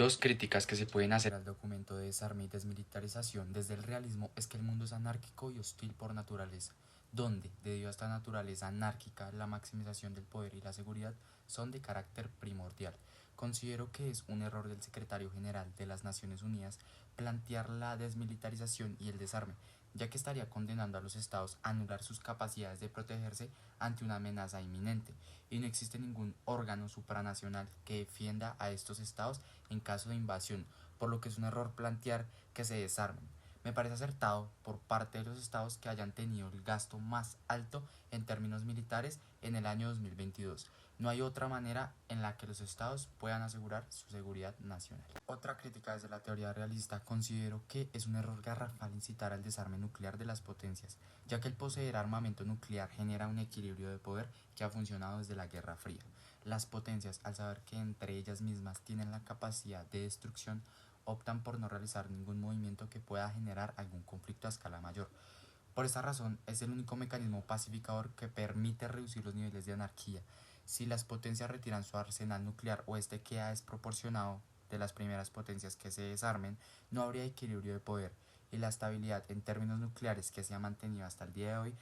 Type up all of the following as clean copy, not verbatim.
Dos críticas que se pueden hacer al documento de desarme y desmilitarización desde el realismo es que el mundo es anárquico y hostil por naturaleza, donde, debido a esta naturaleza anárquica, la maximización del poder y la seguridad son de carácter primordial. Considero que es un error del secretario general de las Naciones Unidas plantear la desmilitarización y el desarme, ya que estaría condenando a los estados a anular sus capacidades de protegerse ante una amenaza inminente, y no existe ningún órgano supranacional que defienda a estos estados en caso de invasión, por lo que es un error plantear que se desarmen. Me parece acertado por parte de los estados que hayan tenido el gasto más alto en términos militares en el año 2022. No hay otra manera en la que los estados puedan asegurar su seguridad nacional. Otra crítica desde la teoría realista: considero que es un error garrafal incitar al desarme nuclear de las potencias, ya que el poseer armamento nuclear genera un equilibrio de poder que ha funcionado desde la Guerra Fría. Las potencias, al saber que entre ellas mismas tienen la capacidad de destrucción, optan por no realizar ningún movimiento que pueda generar algún conflicto a escala mayor. Por esta razón, es el único mecanismo pacificador que permite reducir los niveles de anarquía. Si las potencias retiran su arsenal nuclear o este queda desproporcionado de las primeras potencias que se desarmen, no habría equilibrio de poder, y la estabilidad en términos nucleares que se ha mantenido hasta el día de hoy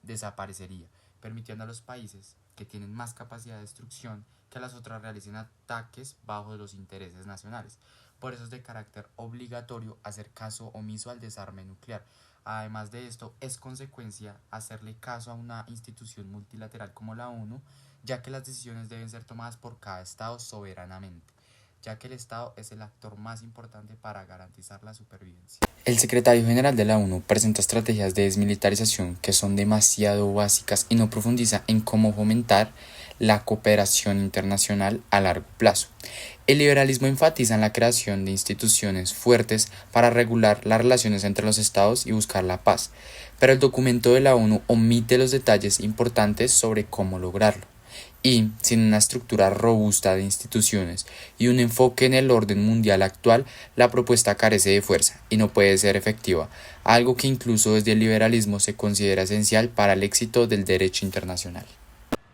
desaparecería, permitiendo a los países que tienen más capacidad de destrucción que las otras realicen ataques bajo los intereses nacionales. Por eso es de carácter obligatorio hacer caso omiso al desarme nuclear. Además de esto, es consecuencia hacerle caso a una institución multilateral como la ONU, ya que las decisiones deben ser tomadas por cada Estado soberanamente, ya que el Estado es el actor más importante para garantizar la supervivencia. El secretario general de la ONU presenta estrategias de desmilitarización que son demasiado básicas y no profundiza en cómo fomentar la cooperación internacional a largo plazo. El liberalismo enfatiza en la creación de instituciones fuertes para regular las relaciones entre los estados y buscar la paz, pero el documento de la ONU omite los detalles importantes sobre cómo lograrlo. Y, sin una estructura robusta de instituciones y un enfoque en el orden mundial actual, la propuesta carece de fuerza y no puede ser efectiva, algo que incluso desde el liberalismo se considera esencial para el éxito del derecho internacional.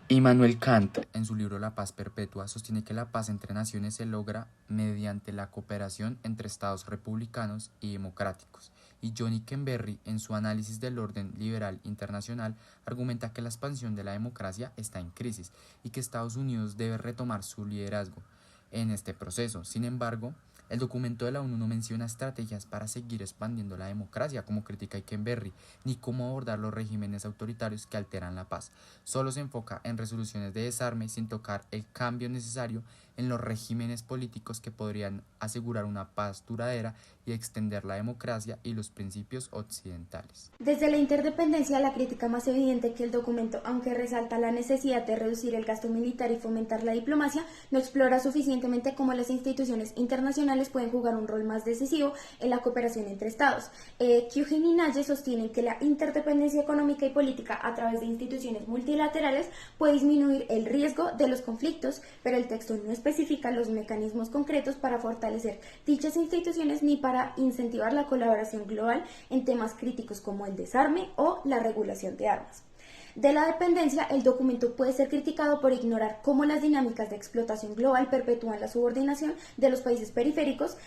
Immanuel Kant, en su libro La paz perpetua, sostiene que la paz entre naciones se logra mediante la cooperación entre estados republicanos y democráticos, y John Ikenberry, en su análisis del orden liberal internacional, argumenta que la expansión de la democracia está en crisis y que Estados Unidos debe retomar su liderazgo en este proceso. Sin embargo, el documento de la ONU no menciona estrategias para seguir expandiendo la democracia, como critica Ikenberry, ni cómo abordar los regímenes autoritarios que alteran la paz. Solo se enfoca en resoluciones de desarme sin tocar el cambio necesario en los regímenes políticos que podrían asegurar una paz duradera y extender la democracia y los principios occidentales. Desde la interdependencia, la crítica más evidente que el documento, aunque resalta la necesidad de reducir el gasto militar y fomentar la diplomacia, no explora suficientemente cómo las instituciones internacionales pueden jugar un rol más decisivo en la cooperación entre estados. Kyujin y Naye sostienen que la interdependencia económica y política a través de instituciones multilaterales puede disminuir el riesgo de los conflictos, pero el texto no especifica los mecanismos concretos para fortalecer dichas instituciones ni para incentivar la colaboración global en temas críticos como el desarme o la regulación de armas. De la dependencia, el documento puede ser criticado por ignorar cómo las dinámicas de explotación global perpetúan la subordinación de los países periféricos,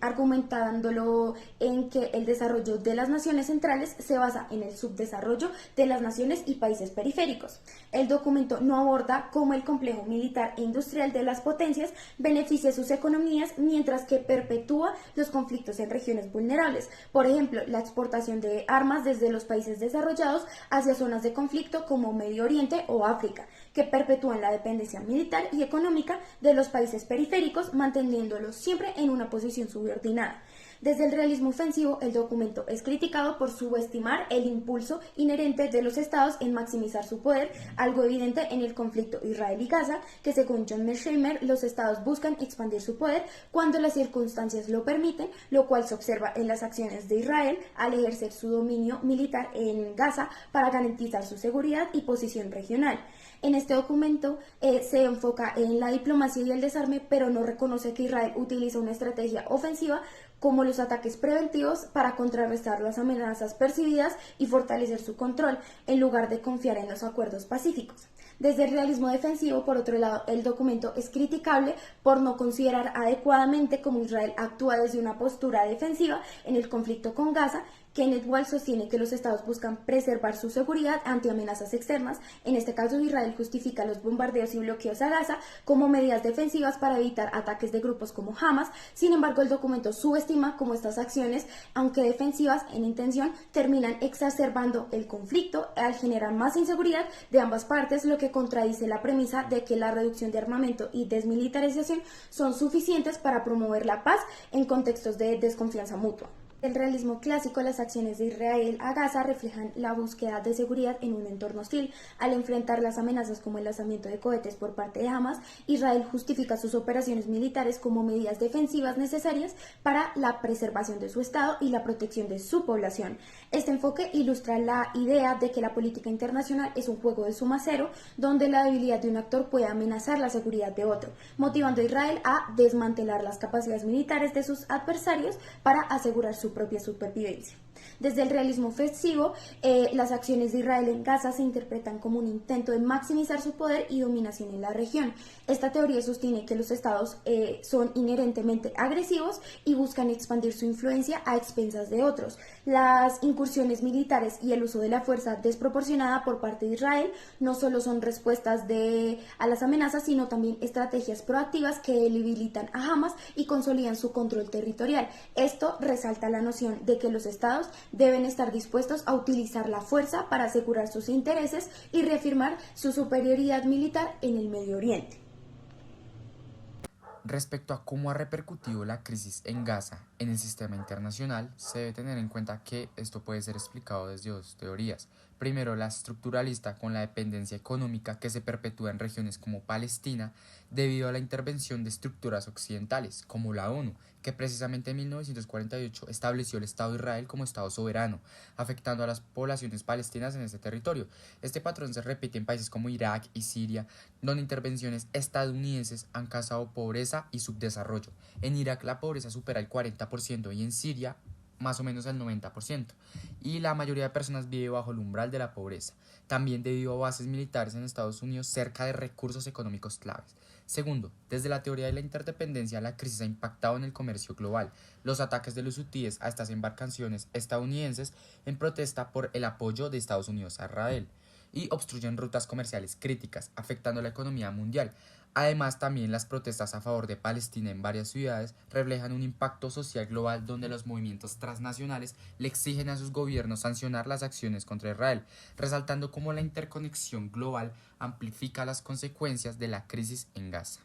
argumentándolo en que el desarrollo de las naciones centrales se basa en el subdesarrollo de las naciones y países periféricos. El documento no aborda cómo el complejo militar e industrial de las potencias beneficia sus economías, mientras que perpetúa los conflictos en regiones vulnerables. Por ejemplo, la exportación de armas desde los países desarrollados hacia zonas de conflicto como Medio Oriente o África, que perpetúan la dependencia militar y económica de los países periféricos, manteniéndolos siempre en una posición subordinada. Desde el realismo ofensivo, el documento es criticado por subestimar el impulso inherente de los estados en maximizar su poder, algo evidente en el conflicto Israel y Gaza, que según John Mearsheimer, los estados buscan expandir su poder cuando las circunstancias lo permiten, lo cual se observa en las acciones de Israel al ejercer su dominio militar en Gaza para garantizar su seguridad y posición regional. En este documento se enfoca en la diplomacia y el desarme, pero no reconoce que Israel utiliza una estrategia ofensiva como los ataques preventivos para contrarrestar las amenazas percibidas y fortalecer su control, en lugar de confiar en los acuerdos pacíficos. Desde el realismo defensivo, por otro lado, el documento es criticable por no considerar adecuadamente cómo Israel actúa desde una postura defensiva en el conflicto con Gaza. Kenneth Wall sostiene que los estados buscan preservar su seguridad ante amenazas externas. En este caso, Israel justifica los bombardeos y bloqueos a Gaza como medidas defensivas para evitar ataques de grupos como Hamas. Sin embargo, el documento subestima cómo estas acciones, aunque defensivas en intención, terminan exacerbando el conflicto al generar más inseguridad de ambas partes, lo que contradice la premisa de que la reducción de armamento y desmilitarización son suficientes para promover la paz en contextos de desconfianza mutua. El realismo clásico, las acciones de Israel a Gaza reflejan la búsqueda de seguridad en un entorno hostil. Al enfrentar las amenazas como el lanzamiento de cohetes por parte de Hamas, Israel justifica sus operaciones militares como medidas defensivas necesarias para la preservación de su Estado y la protección de su población. Este enfoque ilustra la idea de que la política internacional es un juego de suma cero, donde la debilidad de un actor puede amenazar la seguridad de otro, motivando a Israel a desmantelar las capacidades militares de sus adversarios para asegurar su propia supervivencia. Desde el realismo ofensivo, las acciones de Israel en Gaza se interpretan como un intento de maximizar su poder y dominación en la región. Esta teoría sostiene que los estados son inherentemente agresivos y buscan expandir su influencia a expensas de otros. Las incursiones militares y el uso de la fuerza desproporcionada por parte de Israel no solo son respuestas a las amenazas, sino también estrategias proactivas que debilitan a Hamas y consolidan su control territorial. Esto resalta la noción de que los estados deben estar dispuestos a utilizar la fuerza para asegurar sus intereses y reafirmar su superioridad militar en el Medio Oriente. Respecto a cómo ha repercutido la crisis en Gaza en el sistema internacional, se debe tener en cuenta que esto puede ser explicado desde dos teorías. Primero, la estructuralista, con la dependencia económica que se perpetúa en regiones como Palestina debido a la intervención de estructuras occidentales, como la ONU, que precisamente en 1948 estableció el Estado de Israel como Estado soberano, afectando a las poblaciones palestinas en ese territorio. Este patrón se repite en países como Irak y Siria, donde intervenciones estadounidenses han causado pobreza y subdesarrollo. En Irak la pobreza supera el 40% y en Siria más o menos el 90%, y la mayoría de personas vive bajo el umbral de la pobreza, también debido a bases militares en Estados Unidos cerca de recursos económicos claves. Segundo, desde la teoría de la interdependencia, la crisis ha impactado en el comercio global. Los ataques de los hutíes a estas embarcaciones estadounidenses en protesta por el apoyo de Estados Unidos a Israel y obstruyen rutas comerciales críticas, afectando la economía mundial. Además, también las protestas a favor de Palestina en varias ciudades reflejan un impacto social global donde los movimientos transnacionales le exigen a sus gobiernos sancionar las acciones contra Israel, resaltando cómo la interconexión global amplifica las consecuencias de la crisis en Gaza.